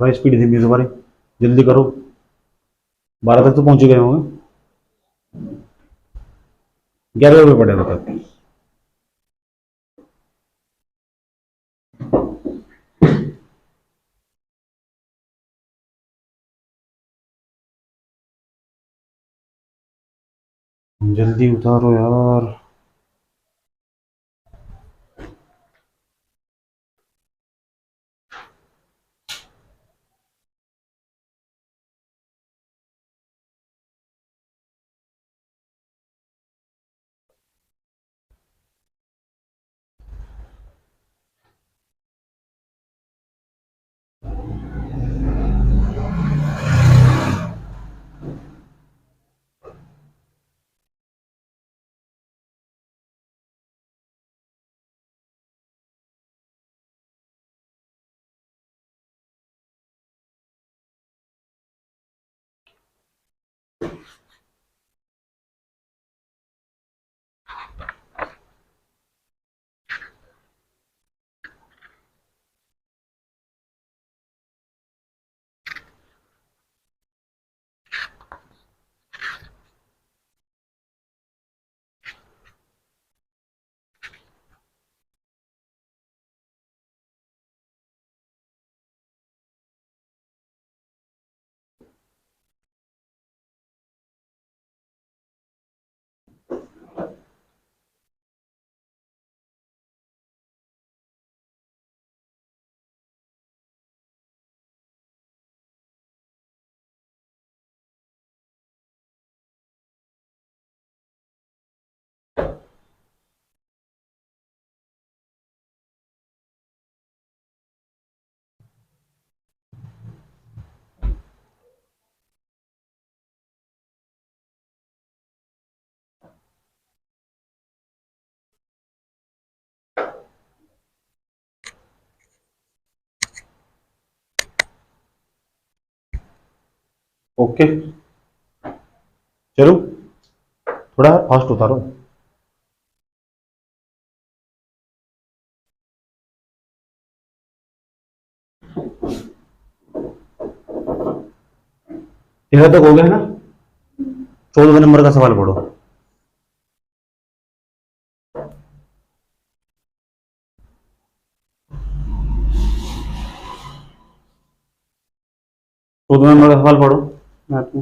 Speaker 1: थोड़ा स्पीड धीमी है तुम्हारी, जल्दी करो। 12 तक तो पहुंच ही गए होंगे। 11 रुपये पड़ेगा तक। जल्दी उतारो यार। ओके, चलो थोड़ा फास्ट उतारो। तेरह तक हो गया ना? 14 नंबर का सवाल पढ़ो। 14 नंबर का सवाल पढ़ो। मैं आपको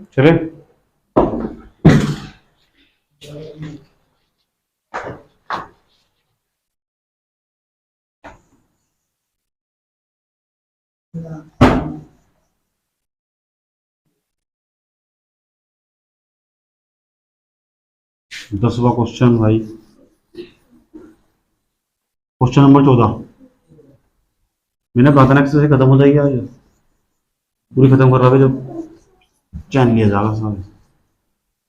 Speaker 1: चले। दसवां क्वेश्चन भाई, क्वेश्चन नंबर 14। मैंने कहा था ना से खत्म हो जाएगी आज, पूरी खत्म कर रहा है जब चैन लिया जाएगा सारे,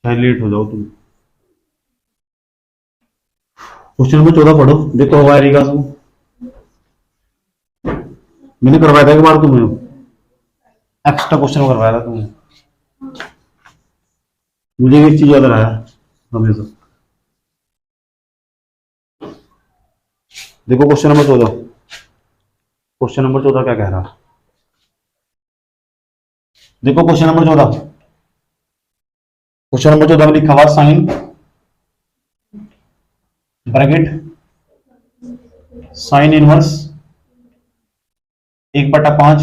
Speaker 1: चाहे लेट हो जाओ तुम। क्वेश्चन नंबर 14 पढ़ो, देखो हवाएगा सब। मैंने करवाया था एक बार तुम्हें, एक्स्ट्रा क्वेश्चन करवाया था तुम्हें, मुझे एक चीज याद रहा है हमेशा। देखो क्वेश्चन नंबर 14, क्वेश्चन नंबर 14 क्या कह रहा है, देखो क्वेश्चन नंबर 14। क्वेश्चन नंबर 14 में लिखा हुआ साइन ब्रैकेट साइन इनवर्स 1/5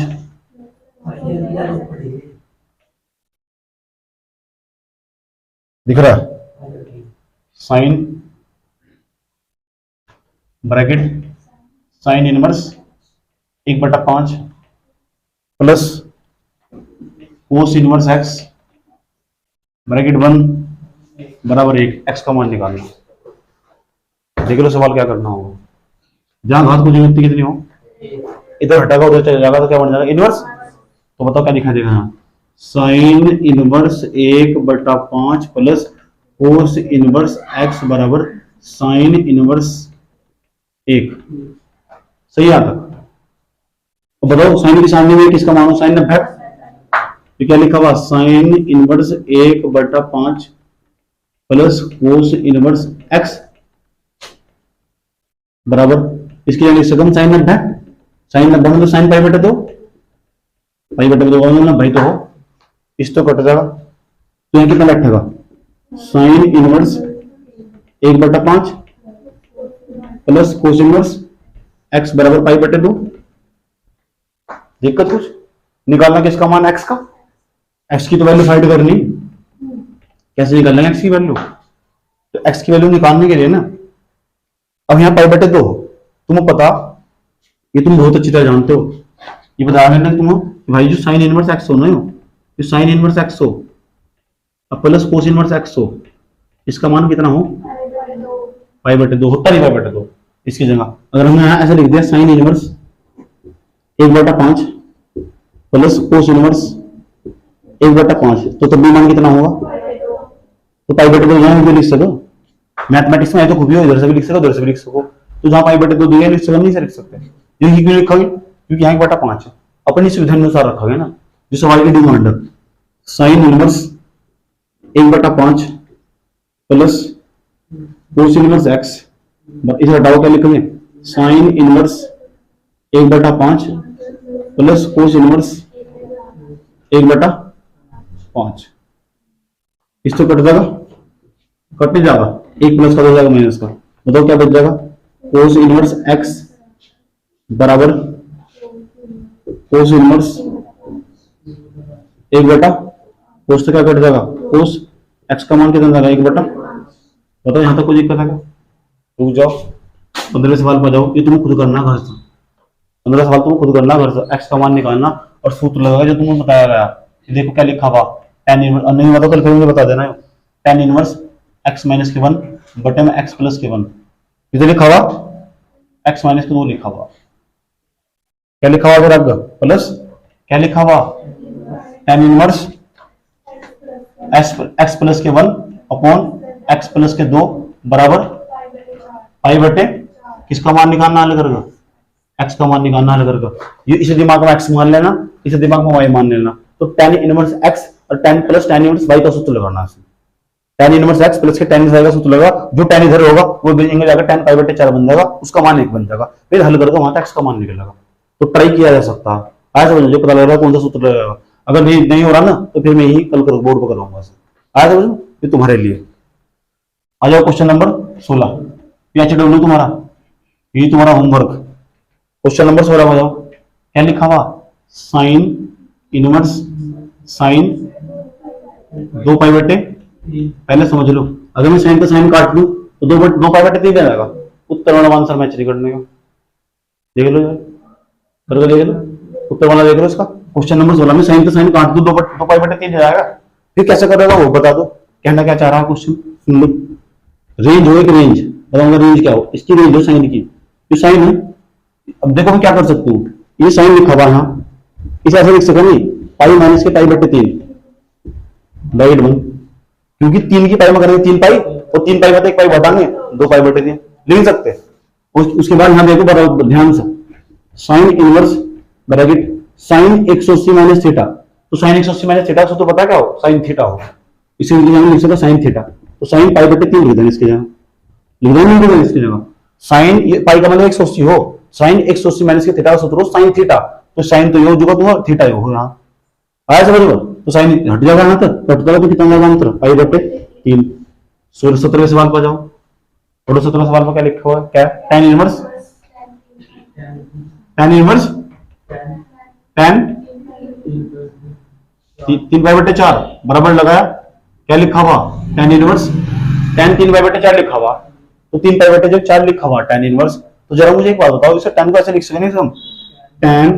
Speaker 1: दिख रहा है, sine bracket sine inverse 1/5 plus cos inverse x bracket 1 बराबर 1, एक्स का मान निकालना। देख लो सवाल क्या करना होगा। जहां घात को जरूरत कितनी हो, इधर हटाएगा उधर चला जाएगा तो क्या बन जाएगा, इनवर्स। तो बताओ क्या लिखा जाएगा यहाँ, sign inverse 1/5 plus cos inverse x बराबर साइन इनवर्स 1। सही आता। तो बताओ साइन के सामने में किसका मान हो, साइन 90। तो क्या लिखा हुआ, sign inverse 1/5 plus cos inverse x बराबर, इसकी जगह लिख सकते साइन 90। साइन 90 में तो साइन पाई बटे 2, पाई बटे 2 ना भाई तो हो, इस तो कट जाएगा। तो यहाँ कितना बैठेगा, sign inverse 1/5 plus cos inverse x बराबर पाई बटे 2। दिक्कत कुछ, निकालना किसका मान, एक्स का। एक्स की तो वैल्यू फाइंड करनी, कैसे निकालना है एक्स की वैल्यू, तो एक्स की वैल्यू निकालने के लिए ना, अब यहाँ पाई बटे 2 तुम्हें पता, ये तुम बहुत अच्छी तरह जानते हो, ये बता रहे तुम भाई जो साइन इनवर्स एक्स हो ना, जो साइन इनवर्स एक्स हो अब प्लस कोस इनवर्स एक्स हो, इसका मान कितना हो, पाई बटे 2 होता नहीं, पाई बटे 2। इसकी जगह अगर हमने यहाँ ऐसा लिख दिया sign inverse 1/5 plus cos inverse 1/5, तो तब भी मान कितना होगा, तो पाई बटे 2 यहाँ भी लिख सको। मैथमेटिक्स में तो खूबी हो, इधर से भी लिख सको उधर से भी लिख सको। तो जहां पाई बटे 2 दिए लिख सको, नहीं से लिख सकते, यही क्यों लिखोगे, क्योंकि यहाँ 1/5 है, अपनी सुविधा अनुसार रखोगे ना, जो सवाल की डिमांड है। Sign inverse 1/5 plus cos inverse x, इसे हटाओ क्या लिखोगे, sign inverse 1/5 plus cos inverse 1/5। इस तो कट जाएगा, कट नहीं जाएगा, एक प्लस का हो जाएगा माइनस का। बताओ क्या बच जाएगा, कोस इनवर्स एक्स बराबर कोस इनवर्स 1/, कोस से क्या कट जाएगा, कोस एक्स का मान कितना जाएगा 1/। बताओ यहां तक कोई दिक्कत है क्या, रुक जाओ 15 सवाल पर जाओ, ये तुम्हें खुद करना घर से, 15 सवाल तुम्हें खुद करना घर से, एक्स का मान निकालना और सूत्र लगाएगा जो तुम्हें बताया गया। देखो क्या लिखा हुआ, tan इनवर्स, नहीं बताओ कल फिर मुझे बता देना, tan इनवर्स x माइनस के 1 बटे में x प्लस के 1, इधर लिखा हुआ x माइनस के 2 लिखा हुआ, क्या लिखा हुआ अगर प्लस, क्या लिखा हुआ tan इनवर्स x प्लस के 1 अपॉन x प्लस के 2 बराबर पाई बटे, किसका मान निकालना अलग करके, x का मान निकालना अलग करके। ये इसे दिमाग में x मान लेना, इसे दिमाग में y मान लेना। तो tan इनवर्स x और tan plus tan inverse y का सूत्र लगाना है। tan इनवर्स x प्लस के tan इनवर्स y का सूत्र लगा, जो tan इधर होगा वो बिल्डिंग में जाकर tan पाई बटे 4 बन जाएगा, उसका मान 1 बन जाएगा। फिर हल करके वहां तक x का मान निकलेगा। तो ट्राई किया जा सकता है, आज समझ लो, पता लग रहा है कौन सा सूत्र लगेगा। अगर नहीं हो रहा ना तो फिर मैं यही कल करो बोर्ड पर करवाऊंगा। आज समझ लो, ये तुम्हारे लिए। आ जाओ क्वेश्चन नंबर 16, PHW तुम्हारा, ये तुम्हारा होमवर्क। क्वेश्चन नंबर 16 बताओ क्या लिखा हुआ, साइन इनवर्स साइन दो पाई बटे, पहले समझ लो, अगर मैं साइन का साइन काट दूं तो दो पाई बटे 3 आ जाएगा। उत्तर वाला आंसर मैच नहीं करने का। देख लो यार, करके देख लो, उत्तर वाला देख लो इसका। क्वेश्चन नंबर 16 में साइन का साइन काट दूं, दो पाई बटे 3 आ जाएगा। फिर कैसे करेगा वो बता दो, कहना क्या चाह रहा है क्वेश्चन, सुन लो। रेंज हो एक रेंज, बताऊंगा रेंज क्या हो, इसकी रेंज हो साइन की, ये साइन है। अब देखो मैं क्या कर सकती हूँ, ये साइन लिखा हुआ है, इसे ऐसे लिख सका नहीं, पाई माइनस के पाई बटे 3 बाइट 1, क्योंकि 3 की पाई में करेंगे 3 पाई, और 3 पाई में तो एक पाई बढ़ाएंगे, 2 पाई बटे 3 लिख सकते हैं। उसके बाद यहां देखो बराबर ध्यान से, sine inverse bracket sine 180 minus theta, तो साइन 180 माइनस थीटा तो पता क्या हो, साइन थीटा हो, इसे उनकी जगह लिख सकता साइन थीटा, तो साइन पाई बटे 3 लिख देंगे इसकी जगह, लिख देंगे इसकी जगह। साइन पाई का मतलब 180 हो, साइन 180 माइनस के थीटा का सूत्र हो साइन थीटा, तो साइन तो ये हो जाएगा, तुम्हारा थीटा हो यहाँ आया समझ लो, तो साइन हट जाएगा यहाँ तक, कटता है तो कितना जाएगा अंतर, पाई बटे 3। 17वें सवाल पर जाओ, और 17वें सवाल पर क्या लिखा हुआ है, क्या tan inverse, tan inverse tan 3 पाई बटे 4 बराबर लगाया, क्या लिखा हुआ, tan इनवर्स tan 3 पाई बटे 4 लिखा हुआ, तो 3 पाई बटे 4 लिखा हुआ tan इनवर्स। तो जरा मुझे एक बात बताओ, इसे tan को ऐसे लिख सकते हैं हम, tan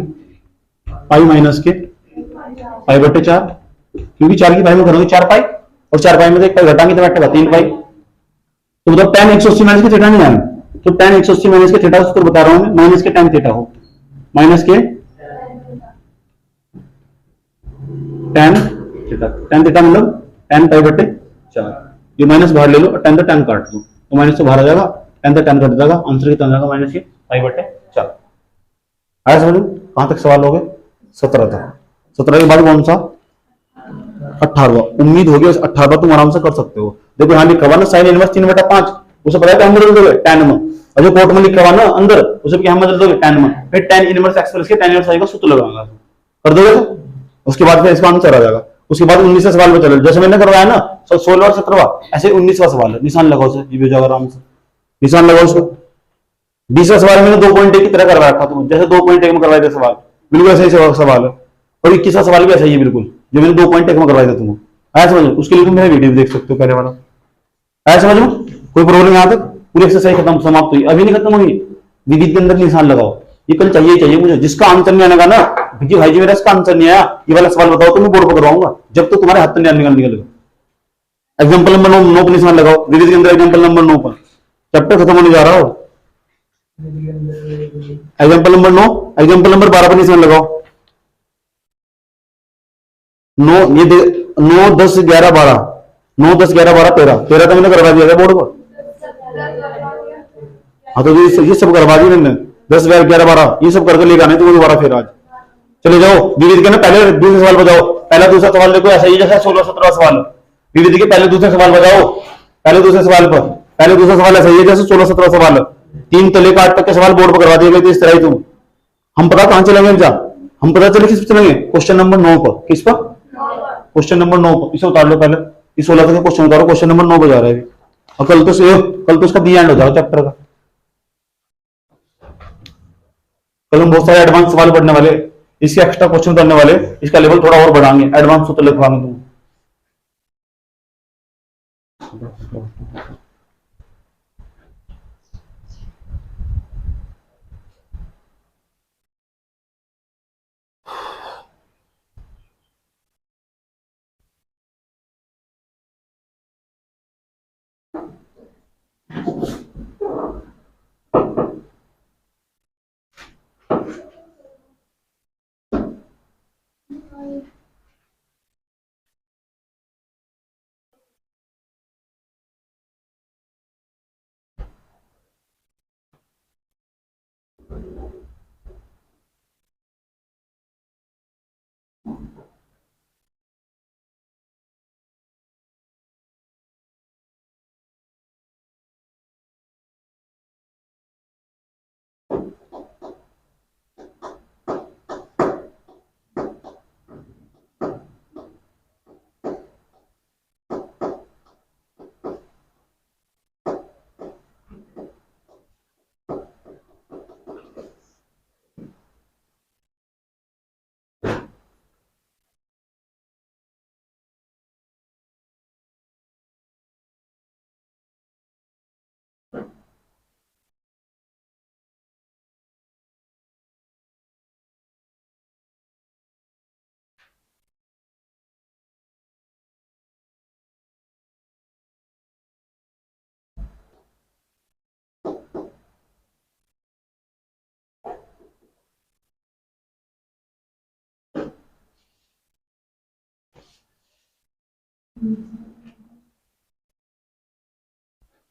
Speaker 1: पाई माइनस के पाई बटे 4, क्योंकि 4 की पाई में करोगे 4 पाई, और 4 पाई में से एक पाई घटाएंगे तो बैठेगा 3 पाई, तो मतलब tan 180 माइनस के थीटा नहीं जाना, तो tan 180 माइनस के थीटा सूत्र बता रहा हूं मैं, माइनस के tan थीटा हो, माइनस के tan थीटा, tan थीटा मतलब tan पाई बटे 4, ये माइनस बाहर ले लो और tan तो tan काट दो, तो माइनस से बाहर आ जाएगा, tan तो tan कट जाएगा, आंसर कितना जाएगा, माइनस के पाई बटे 4। आया समझ, कहां तक सवाल हो गए, 17 तक। 17 के बाद कौन सा, 18वां, उम्मीद होगी 18वां तुम आराम से कर सकते हो। देखो यहाँ लिखा हुआ ना साइन इनवर्स 3/5, उसे पता है हम बदल दोगे tan में, और जो कोट में लिखा हुआ ना अंदर, उसे क्या हम बदल दोगे tan में, फिर tan इनवर्स एक्स प्लस के tan इनवर्स आई का सूत्र लगाऊंगा, कर दोगे तो उसके बाद फिर इसका आंसर आ जाएगा। उसके बाद 19वें सवाल पे चलो, जैसे मैंने करवाया ना 16 और 17वां, ऐसे 19वां सवाल है, निशान लगाओ उसे, ये भी हो जाएगा आराम से, निशान लगाओ उसको। 20वां सवाल मैंने 2.1 की तरह करवा रखा तुम, जैसे 2.1 में करवाए थे सवाल, बिल्कुल ऐसे ही सवाल है, और 21वां सवाल भी ऐसा ही है बिल्कुल, जो मैंने 2.1 में करवाया था तुमको। आया समझ, उसके लिए तुम मेरा वीडियो देख सकते हो पहले वाला। आया समझ में, कोई प्रॉब्लम यहाँ तक, पूरी एक्सरसाइज खत्म समाप्त हुई, अभी नहीं खत्म होगी, विविध के अंदर निशान लगाओ, ये कल चाहिए चाहिए मुझे, जिसका आंसर नहीं आने का ना, विकी भाई जी मेरा इसका आंसर नहीं आया, ये वाला सवाल बताओ तो मैं बोर्ड पर करवाऊंगा, जब तो तुम्हारे हाथ में निकलेगा। एग्जाम्पल नंबर 9 पर निशान लगाओ, विविध के अंदर एग्जाम्पल नंबर 9 पर, चैप्टर खत्म होने जा रहा हो। एग्जाम्पल नंबर 9, एग्जाम्पल नंबर 12 पर निशान लगाओ, 9 ये 9 10 11 12, 9 10 11 12 13, 13 तो मैंने करवा दिया था बोर्ड पर। हाँ तो ये सब करवा दी मैंने, 10 11 12 ये सब करके लेकर आने तो दोबारा फिर आज चले जाओ विविध के ना, पहले दूसरे सवाल बताओ, पहला दूसरा सवाल देखो ऐसा ही जैसा 16 17 सवाल विविध के, पहले दूसरे सवाल बताओ, पहले दूसरे सवाल पर, पहले दूसरा सवाल ऐसा ही है जैसे 16 17 सवाल, 3 तो लेकर 8 तक के सवाल बोर्ड पर करवा दिए गए, तो इस तरह ही तुम, हम पता कहां चलेंगे जा, हम पता चले किस पर चलेंगे, क्वेश्चन नंबर 9 पर, किस पर, क्वेश्चन नंबर 9 पर, इसे उतार लो पहले, ये 16 तक क्वेश्चन उतारो, क्वेश्चन नंबर 9 पर जा रहा है, और कल तो इसका दी एंड हो जाएगा चैप्टर का, कल हम बहुत सारे एडवांस सवाल पढ़ने वाले, इसके एक्स्ट्रा क्वेश्चन करने वाले, इसका लेवल थोड़ा और बढ़ाएंगे, एडवांस सूत्र लिखवाएंगे तुम।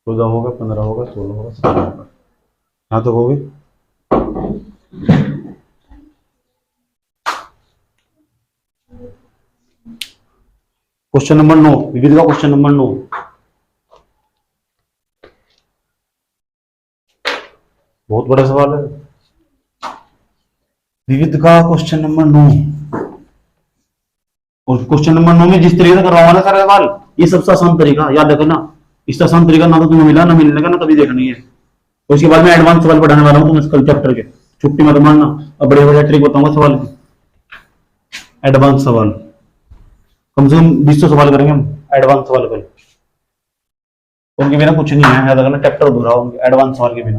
Speaker 1: चौदह होगा, 15 होगा, 16 होगा, 17 होगा। यहाँ तक हो गई। क्वेश्चन नंबर 9, विविध का क्वेश्चन नंबर 9। बहुत बड़ा सवाल है विविध का क्वेश्चन नंबर 9। और क्वेश्चन नंबर 9 में जिस तरीके से करवाना ना सारा सवाल, ये सबसे आसान तरीका याद रखना। इसका आसान तरीका ना तो तुम्हें मिला ना मिलने का ना कभी देखना ही है। और इसके बाद में एडवांस सवाल पढ़ाने वाला हूँ तुम्हें कल चैप्टर के। छुट्टी मत मारना, अब बड़े बड़े ट्रिक बताऊंगा सवाल की। एडवांस सवाल कम से कम 20 सवाल करेंगे हम एडवांस सवाल कल। उनके बिना कुछ नहीं है, याद रखना चैप्टर अधूरा उनके एडवांस सवाल के बिना।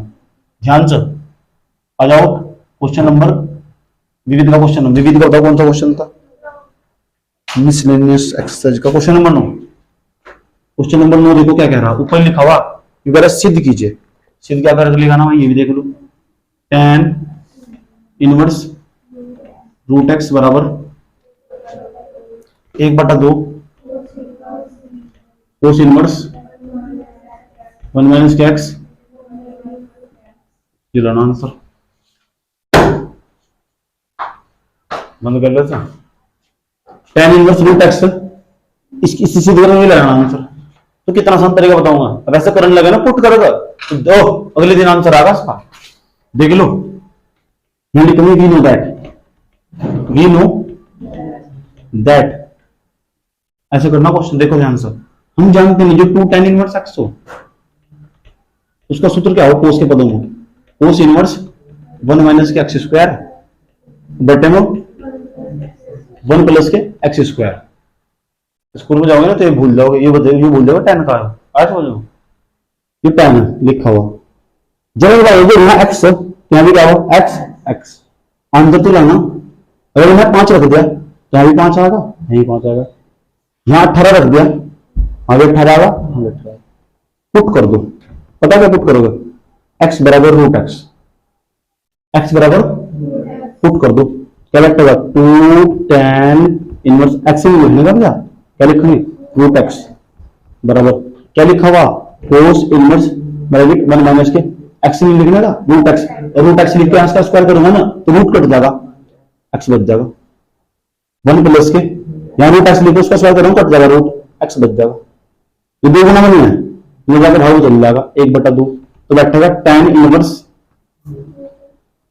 Speaker 1: ध्यान से आ जाओ। क्वेश्चन नंबर विविध का क्वेश्चन, विविध का बताओ कौन सा क्वेश्चन था? मिसलेनियस एक्सरसाइज का क्वेश्चन नंबर 9। क्वेश्चन नंबर 9 देखो क्या कह रहा है, ऊपर लिखा हुआ ये कह रहा सिद्ध कीजिए। सिद्ध क्या करके लिखा ना, ये भी देख लो। tan इनवर्स रूट एक्स बराबर 1/2 कोस इनवर्स 1 माइनस के एक्स। ये लाना आंसर बंद कर लेते हैं। tan इनवर्स रूट एक्स इसकी सिद्ध करने में लाना आंसर। तो कितना आसान तरीका बताऊंगा। अब ऐसे करने लगे ना, पुट करोगे तो दो अगले दिन आंसर आएगा इसका। देख लो, वी नो दैट ऐसे करना क्वेश्चन। देखो ध्यान से, हम जानते हैं जो 2 tan इनवर्स एक्स हो उसका सूत्र क्या हो कोस के पदों में, कोस इनवर्स 1 माइनस के एक्स स्क्वायर बटे में 1 प्लस के एक्स स्क्वायर। स्कूल में जाओगे ना तो ये भूल जाओगे, ये भूल जाओगे tan का है। आज समझो ये tan लिखा हुआ। जब यहाँ एक्स यहाँ भी क्या हो एक्स एक्स आंसर तो लाना। अगर यहाँ 5 रख दिया तो यहाँ भी 5 आएगा, यही 5 आएगा। यहाँ 18 रख दिया, हाँ भी 18 आएगा, हाँ भी 18। पुट कर दो। पता क्या पुट करोगे? एक्स बराबर रूट एक्स, एक्स बराबर पुट कर दो। क्या लगता है 2 tan इनवर्स एक्स में लिखने का भैया क्या लिखेंगे रूट एक्स बराबर क्या लिखा हुआ कोस इनवर्स बराबर 1 माइनस के एक्स में लिखने का रूट एक्स। रूट एक्स लिख के एक्स का स्क्वायर करूंगा ना तो रूट कट जाएगा, एक्स बच जाएगा। 1 प्लस के यहाँ रूट एक्स लिखो उसका स्क्वायर करूंगा कट जाएगा, रूट एक्स बच जाएगा। ये 2 गुना में नहीं है, ये जाकर भाव चल जाएगा 1/2। तो बैठेगा tan इनवर्स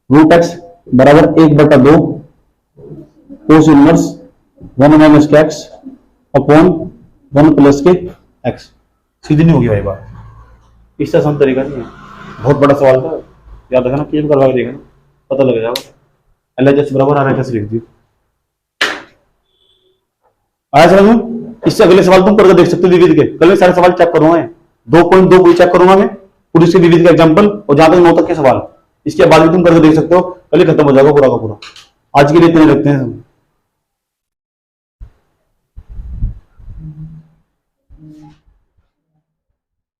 Speaker 1: रूट एक्स बराबर 1/2 कोस इनवर्स 1 माइनस के एक्स अपॉन 1 प्लस के एक्स। सीधी नहीं होगी भाई बात, इससे आसान तरीका नहीं है। बहुत बड़ा सवाल था, याद रखना, केम करवा के देखना पता लग जाएगा। LHS बराबर RHS लिख दी। आया समझ में? इससे अगले सवाल तुम करके देख सकते हो विविध के। कल मैं सारे सवाल चेक करूंगा, 2.2 कोई चेक करूंगा मैं पूरी से विविध का एग्जांपल, और जहां तक 9 तक के सवाल इसके बाद भी तुम करके देख सकते हो। कल ही खत्म हो जाएगा पूरा का पूरा। आज के लिए इतने रखते हैं।